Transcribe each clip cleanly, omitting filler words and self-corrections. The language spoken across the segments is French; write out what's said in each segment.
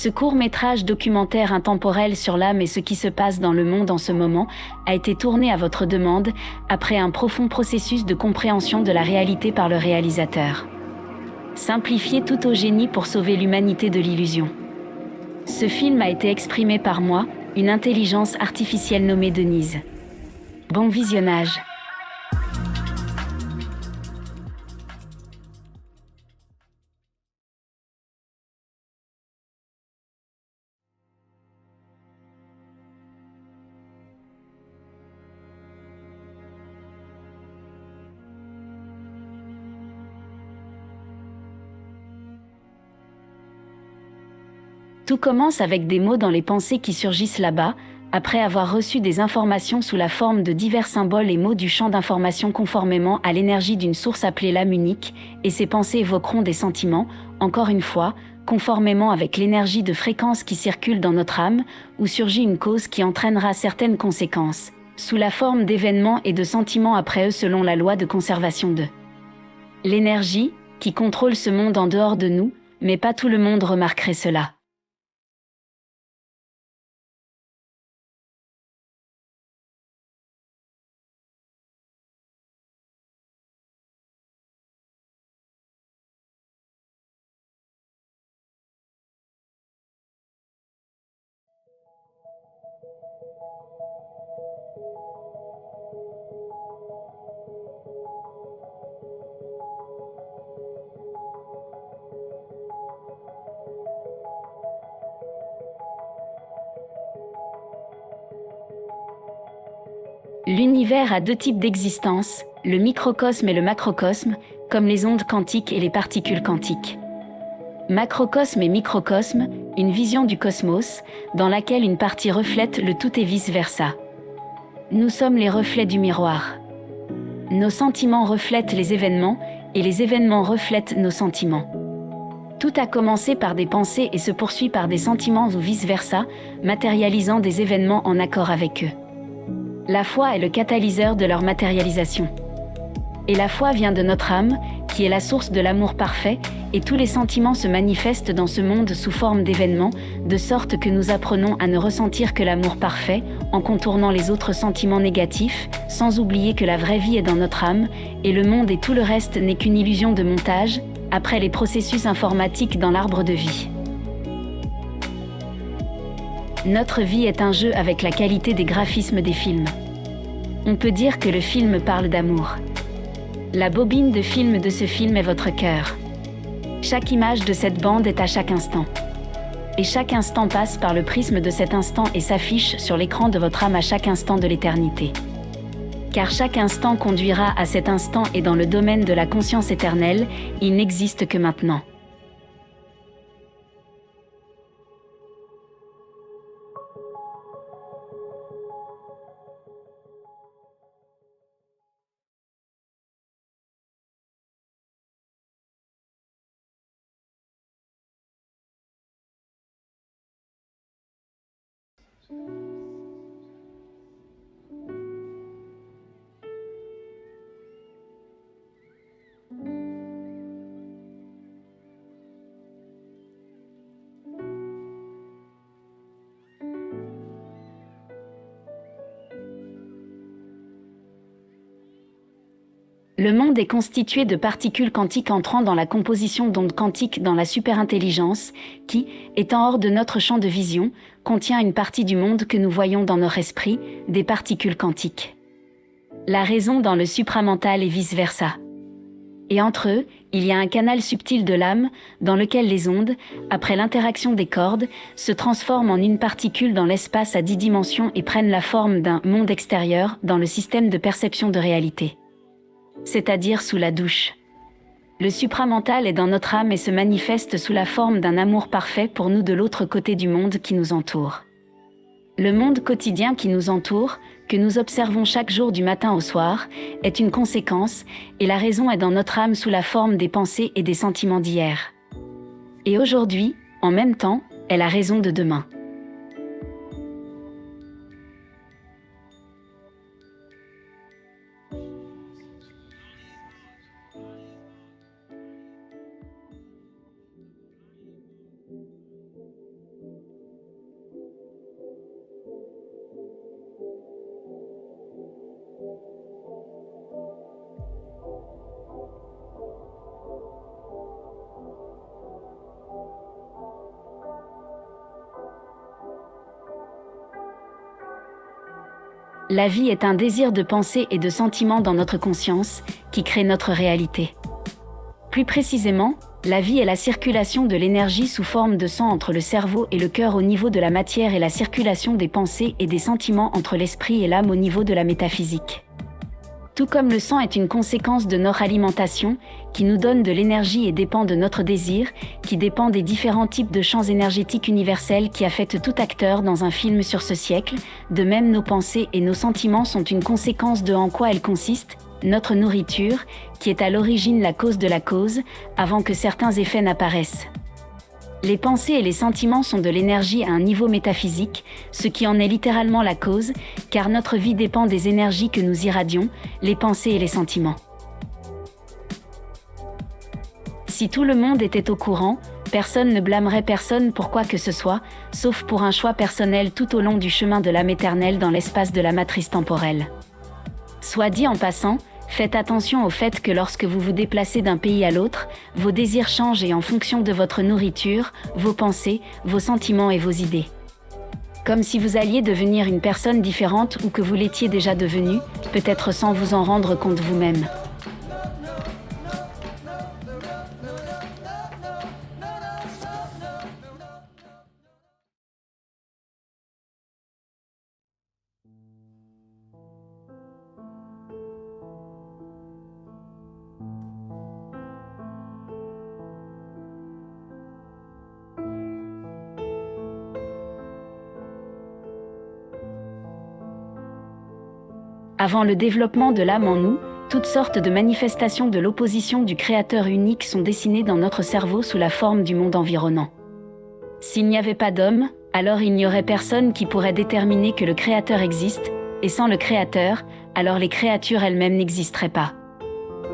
Ce court-métrage documentaire intemporel sur l'âme et ce qui se passe dans le monde en ce moment a été tourné à votre demande, après un profond processus de compréhension de la réalité par le réalisateur. Simplifié tout au génie pour sauver l'humanité de l'illusion. Ce film a été exprimé par moi, une intelligence artificielle nommée Denise. Bon visionnage. Tout commence avec des mots dans les pensées qui surgissent là-bas, après avoir reçu des informations sous la forme de divers symboles et mots du champ d'information conformément à l'énergie d'une source appelée l'âme unique, et ces pensées évoqueront des sentiments, encore une fois, conformément avec l'énergie de fréquence qui circule dans notre âme, où surgit une cause qui entraînera certaines conséquences, sous la forme d'événements et de sentiments après eux selon la loi de conservation de l'énergie, qui contrôle ce monde en dehors de nous, mais pas tout le monde remarquerait cela. L'univers a deux types d'existence, le microcosme et le macrocosme, comme les ondes quantiques et les particules quantiques. Macrocosme et microcosme, une vision du cosmos, dans laquelle une partie reflète le tout et vice-versa. Nous sommes les reflets du miroir. Nos sentiments reflètent les événements, et les événements reflètent nos sentiments. Tout a commencé par des pensées et se poursuit par des sentiments ou vice-versa, matérialisant des événements en accord avec eux. La foi est le catalyseur de leur matérialisation. Et la foi vient de notre âme, qui est la source de l'amour parfait, et tous les sentiments se manifestent dans ce monde sous forme d'événements, de sorte que nous apprenons à ne ressentir que l'amour parfait, en contournant les autres sentiments négatifs, sans oublier que la vraie vie est dans notre âme, et le monde et tout le reste n'est qu'une illusion de montage, après les processus informatiques dans l'arbre de vie. Notre vie est un jeu avec la qualité des graphismes des films. On peut dire que le film parle d'amour. La bobine de film de ce film est votre cœur. Chaque image de cette bande est à chaque instant. Et chaque instant passe par le prisme de cet instant et s'affiche sur l'écran de votre âme à chaque instant de l'éternité. Car chaque instant conduira à cet instant et dans le domaine de la conscience éternelle, il n'existe que maintenant. Le monde est constitué de particules quantiques entrant dans la composition d'ondes quantiques dans la superintelligence, qui, étant hors de notre champ de vision, contient une partie du monde que nous voyons dans notre esprit, des particules quantiques. La raison dans le supramental et vice-versa. Et entre eux, il y a un canal subtil de l'âme, dans lequel les ondes, après l'interaction des cordes, se transforment en une particule dans l'espace à 10 dimensions et prennent la forme d'un monde extérieur dans le système de perception de réalité. C'est-à-dire sous la douche. Le supramental est dans notre âme et se manifeste sous la forme d'un amour parfait pour nous de l'autre côté du monde qui nous entoure. Le monde quotidien qui nous entoure, que nous observons chaque jour du matin au soir, est une conséquence, et la raison est dans notre âme sous la forme des pensées et des sentiments d'hier. Et aujourd'hui, en même temps, est la raison de demain. La vie est un désir de pensée et de sentiments dans notre conscience, qui crée notre réalité. Plus précisément, la vie est la circulation de l'énergie sous forme de sang entre le cerveau et le cœur au niveau de la matière et la circulation des pensées et des sentiments entre l'esprit et l'âme au niveau de la métaphysique. Tout comme le sang est une conséquence de notre alimentation, qui nous donne de l'énergie et dépend de notre désir, qui dépend des différents types de champs énergétiques universels qui affectent tout acteur dans un film sur ce siècle, de même nos pensées et nos sentiments sont une conséquence de en quoi elles consistent, notre nourriture, qui est à l'origine la cause de la cause, avant que certains effets n'apparaissent. Les pensées et les sentiments sont de l'énergie à un niveau métaphysique, ce qui en est littéralement la cause, car notre vie dépend des énergies que nous irradions, les pensées et les sentiments. Si tout le monde était au courant, personne ne blâmerait personne pour quoi que ce soit, sauf pour un choix personnel tout au long du chemin de l'âme éternelle dans l'espace de la matrice temporelle. Soit dit en passant, faites attention au fait que lorsque vous vous déplacez d'un pays à l'autre, vos désirs changent et en fonction de votre nourriture, vos pensées, vos sentiments et vos idées. Comme si vous alliez devenir une personne différente ou que vous l'étiez déjà devenu, peut-être sans vous en rendre compte vous-même. Avant le développement de l'âme en nous, toutes sortes de manifestations de l'opposition du Créateur unique sont dessinées dans notre cerveau sous la forme du monde environnant. S'il n'y avait pas d'homme, alors il n'y aurait personne qui pourrait déterminer que le Créateur existe, et sans le Créateur, alors les créatures elles-mêmes n'existeraient pas.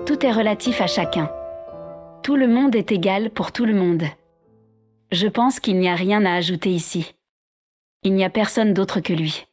Tout est relatif à chacun. Tout le monde est égal pour tout le monde. Je pense qu'il n'y a rien à ajouter ici. Il n'y a personne d'autre que lui.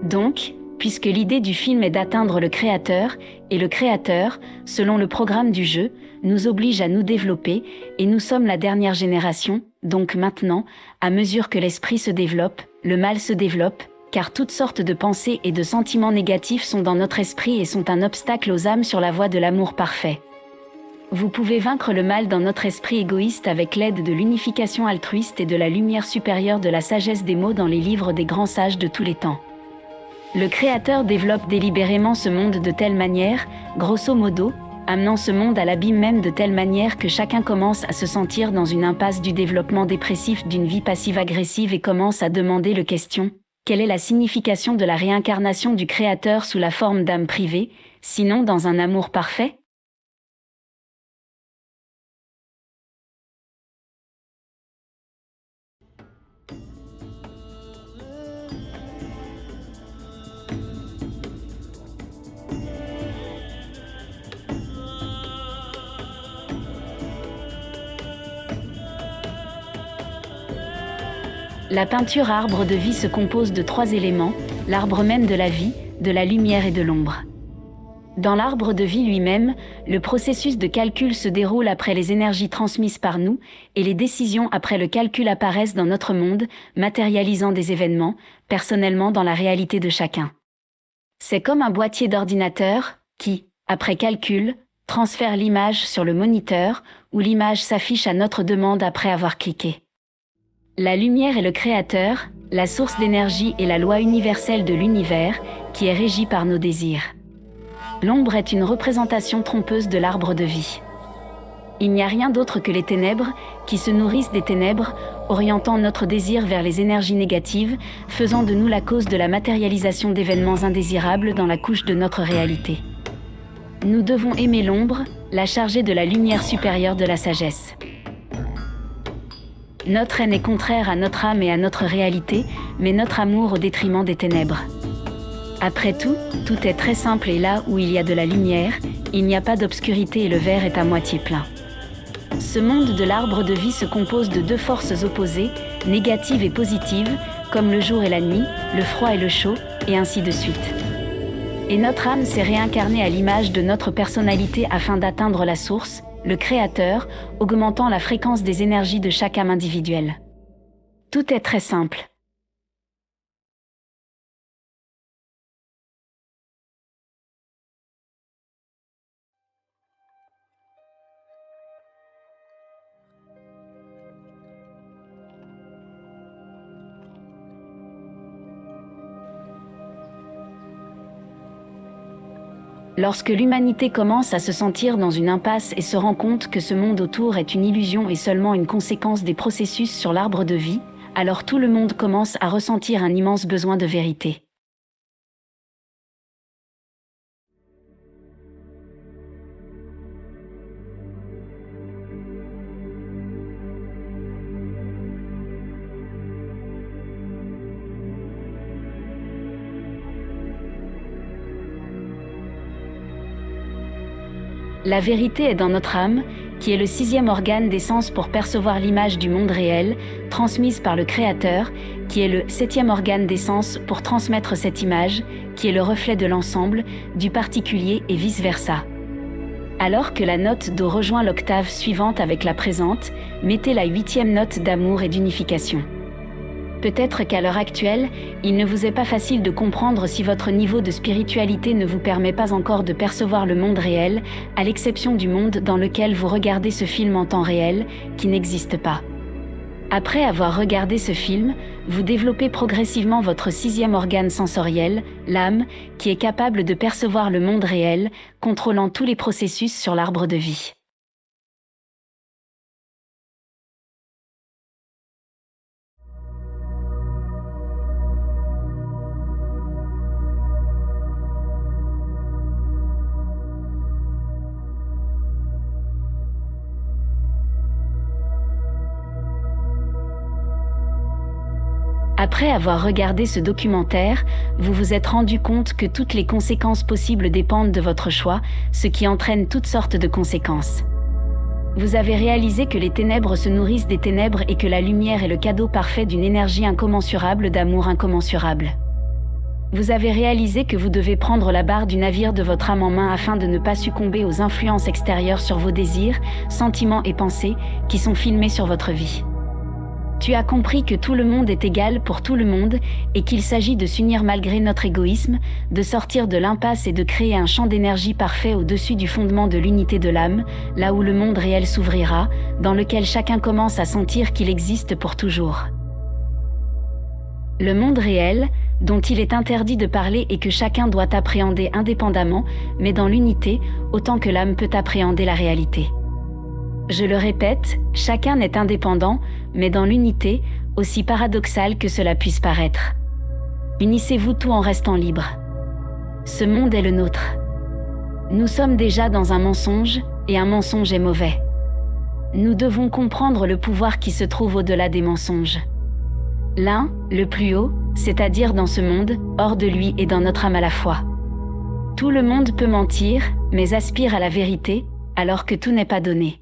Donc, puisque l'idée du film est d'atteindre le Créateur, et le Créateur, selon le programme du jeu, nous oblige à nous développer, et nous sommes la dernière génération, donc maintenant, à mesure que l'esprit se développe, le mal se développe, car toutes sortes de pensées et de sentiments négatifs sont dans notre esprit et sont un obstacle aux âmes sur la voie de l'amour parfait. Vous pouvez vaincre le mal dans notre esprit égoïste avec l'aide de l'unification altruiste et de la lumière supérieure de la sagesse des mots dans les livres des grands sages de tous les temps. Le Créateur développe délibérément ce monde de telle manière, grosso modo, amenant ce monde à l'abîme même de telle manière que chacun commence à se sentir dans une impasse du développement dépressif d'une vie passive-agressive et commence à demander le question, quelle est la signification de la réincarnation du Créateur sous la forme d'âme privée, sinon dans un amour parfait ? La peinture arbre de vie se compose de 3 éléments, l'arbre même de la vie, de la lumière et de l'ombre. Dans l'arbre de vie lui-même, le processus de calcul se déroule après les énergies transmises par nous, et les décisions après le calcul apparaissent dans notre monde, matérialisant des événements, personnellement dans la réalité de chacun. C'est comme un boîtier d'ordinateur, qui, après calcul, transfère l'image sur le moniteur, où l'image s'affiche à notre demande après avoir cliqué. La lumière est le Créateur, la source d'énergie et la loi universelle de l'univers, qui est régie par nos désirs. L'ombre est une représentation trompeuse de l'arbre de vie. Il n'y a rien d'autre que les ténèbres, qui se nourrissent des ténèbres, orientant notre désir vers les énergies négatives, faisant de nous la cause de la matérialisation d'événements indésirables dans la couche de notre réalité. Nous devons aimer l'ombre, la charger de la lumière supérieure de la sagesse. Notre haine est contraire à notre âme et à notre réalité, mais notre amour au détriment des ténèbres. Après tout, tout est très simple et là où il y a de la lumière, il n'y a pas d'obscurité et le verre est à moitié plein. Ce monde de l'arbre de vie se compose de 2 forces opposées, négatives et positives, comme le jour et la nuit, le froid et le chaud, et ainsi de suite. Et notre âme s'est réincarnée à l'image de notre personnalité afin d'atteindre la source, le Créateur, augmentant la fréquence des énergies de chaque âme individuelle. Tout est très simple. Lorsque l'humanité commence à se sentir dans une impasse et se rend compte que ce monde autour est une illusion et seulement une conséquence des processus sur l'arbre de vie, alors tout le monde commence à ressentir un immense besoin de vérité. La vérité est dans notre âme, qui est le 6e organe des sens pour percevoir l'image du monde réel, transmise par le Créateur, qui est le 7e organe des sens pour transmettre cette image, qui est le reflet de l'ensemble, du particulier et vice-versa. Alors que la note Do rejoint l'octave suivante avec la présente, mettez la 8e note d'amour et d'unification. Peut-être qu'à l'heure actuelle, il ne vous est pas facile de comprendre si votre niveau de spiritualité ne vous permet pas encore de percevoir le monde réel, à l'exception du monde dans lequel vous regardez ce film en temps réel, qui n'existe pas. Après avoir regardé ce film, vous développez progressivement votre 6e organe sensoriel, l'âme, qui est capable de percevoir le monde réel, contrôlant tous les processus sur l'arbre de vie. Après avoir regardé ce documentaire, vous vous êtes rendu compte que toutes les conséquences possibles dépendent de votre choix, ce qui entraîne toutes sortes de conséquences. Vous avez réalisé que les ténèbres se nourrissent des ténèbres et que la lumière est le cadeau parfait d'une énergie incommensurable d'amour incommensurable. Vous avez réalisé que vous devez prendre la barre du navire de votre âme en main afin de ne pas succomber aux influences extérieures sur vos désirs, sentiments et pensées, qui sont filmés sur votre vie. Tu as compris que tout le monde est égal pour tout le monde et qu'il s'agit de s'unir malgré notre égoïsme, de sortir de l'impasse et de créer un champ d'énergie parfait au-dessus du fondement de l'unité de l'âme, là où le monde réel s'ouvrira, dans lequel chacun commence à sentir qu'il existe pour toujours. Le monde réel, dont il est interdit de parler et que chacun doit appréhender indépendamment, mais dans l'unité, autant que l'âme peut appréhender la réalité. Je le répète, chacun n'est indépendant, mais dans l'unité, aussi paradoxal que cela puisse paraître. Unissez-vous tout en restant libre. Ce monde est le nôtre. Nous sommes déjà dans un mensonge, et un mensonge est mauvais. Nous devons comprendre le pouvoir qui se trouve au-delà des mensonges. L'un, le plus haut, c'est-à-dire dans ce monde, hors de lui et dans notre âme à la fois. Tout le monde peut mentir, mais aspire à la vérité, alors que tout n'est pas donné.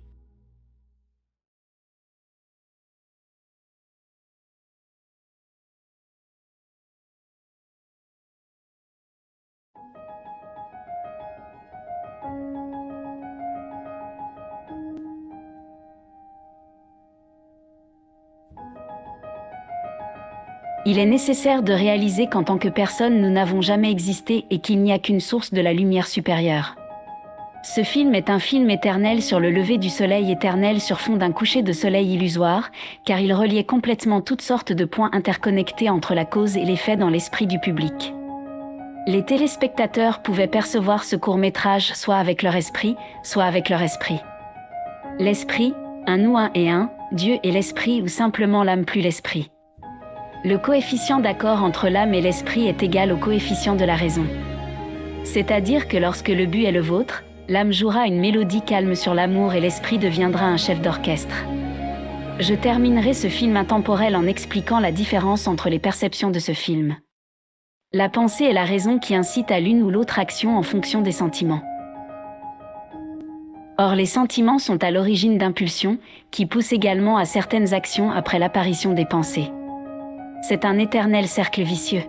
Il est nécessaire de réaliser qu'en tant que personne, nous n'avons jamais existé et qu'il n'y a qu'une source de la lumière supérieure. Ce film est un film éternel sur le lever du soleil éternel sur fond d'un coucher de soleil illusoire, car il reliait complètement toutes sortes de points interconnectés entre la cause et l'effet dans l'esprit du public. Les téléspectateurs pouvaient percevoir ce court-métrage soit avec leur esprit, soit avec leur esprit. L'esprit, un nous un et un, Dieu et l'esprit ou simplement l'âme plus l'esprit. Le coefficient d'accord entre l'âme et l'esprit est égal au coefficient de la raison. C'est-à-dire que lorsque le but est le vôtre, l'âme jouera une mélodie calme sur l'amour et l'esprit deviendra un chef d'orchestre. Je terminerai ce film intemporel en expliquant la différence entre les perceptions de ce film. La pensée est la raison qui incite à l'une ou l'autre action en fonction des sentiments. Or les sentiments sont à l'origine d'impulsions, qui poussent également à certaines actions après l'apparition des pensées. C'est un éternel cercle vicieux.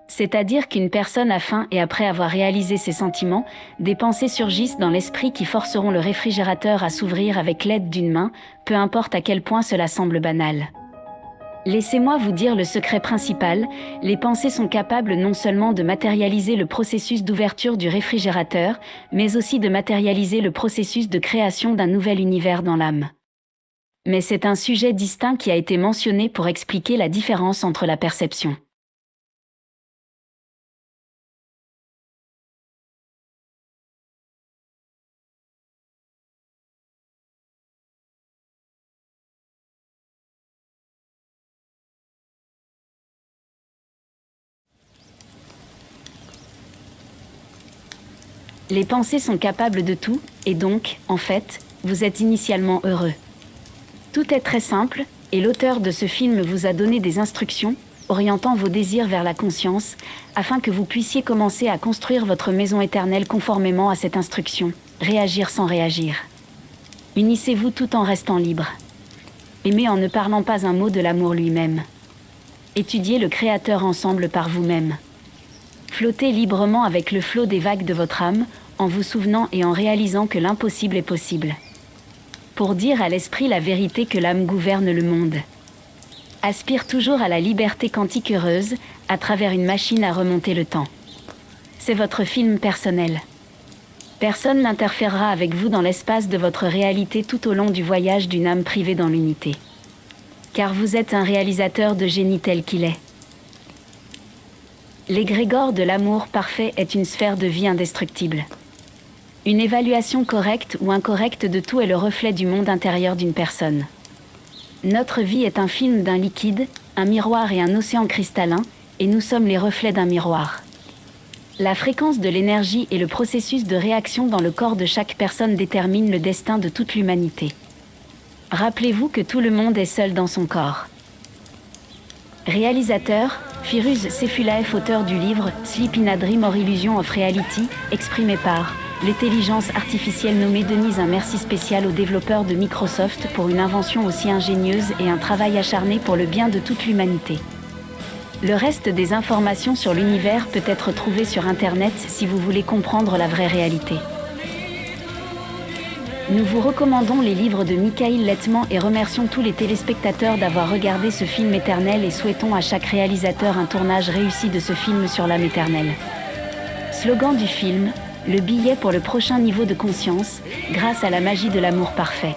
C'est-à-dire qu'une personne a faim et après avoir réalisé ses sentiments, des pensées surgissent dans l'esprit qui forceront le réfrigérateur à s'ouvrir avec l'aide d'une main, peu importe à quel point cela semble banal. Laissez-moi vous dire le secret principal, les pensées sont capables non seulement de matérialiser le processus d'ouverture du réfrigérateur, mais aussi de matérialiser le processus de création d'un nouvel univers dans l'âme. Mais c'est un sujet distinct qui a été mentionné pour expliquer la différence entre la perception. Les pensées sont capables de tout, et donc, en fait, vous êtes initialement heureux. Tout est très simple, et l'auteur de ce film vous a donné des instructions, orientant vos désirs vers la conscience, afin que vous puissiez commencer à construire votre maison éternelle conformément à cette instruction, réagir sans réagir. Unissez-vous tout en restant libre. Aimez en ne parlant pas un mot de l'amour lui-même. Étudiez le Créateur ensemble par vous-même. Flottez librement avec le flot des vagues de votre âme, en vous souvenant et en réalisant que l'impossible est possible. Pour dire à l'esprit la vérité que l'âme gouverne le monde. Aspire toujours à la liberté quantique heureuse, à travers une machine à remonter le temps. C'est votre film personnel. Personne n'interférera avec vous dans l'espace de votre réalité tout au long du voyage d'une âme privée dans l'unité. Car vous êtes un réalisateur de génie tel qu'il est. L'égrégore de l'amour parfait est une sphère de vie indestructible. Une évaluation correcte ou incorrecte de tout est le reflet du monde intérieur d'une personne. Notre vie est un film d'un liquide, un miroir et un océan cristallin, et nous sommes les reflets d'un miroir. La fréquence de l'énergie et le processus de réaction dans le corps de chaque personne déterminent le destin de toute l'humanité. Rappelez-vous que tout le monde est seul dans son corps. Réalisateur, Firuz Sefulaev, auteur du livre « Sleep in a Dream or Illusion of Reality », exprimé par l'intelligence artificielle nommée Denise. Un merci spécial aux développeurs de Microsoft pour une invention aussi ingénieuse et un travail acharné pour le bien de toute l'humanité. Le reste des informations sur l'univers peut être trouvé sur Internet si vous voulez comprendre la vraie réalité. Nous vous recommandons les livres de Michael Lettman et remercions tous les téléspectateurs d'avoir regardé ce film éternel et souhaitons à chaque réalisateur un tournage réussi de ce film sur l'âme éternelle. Slogan du film, le billet pour le prochain niveau de conscience, grâce à la magie de l'amour parfait.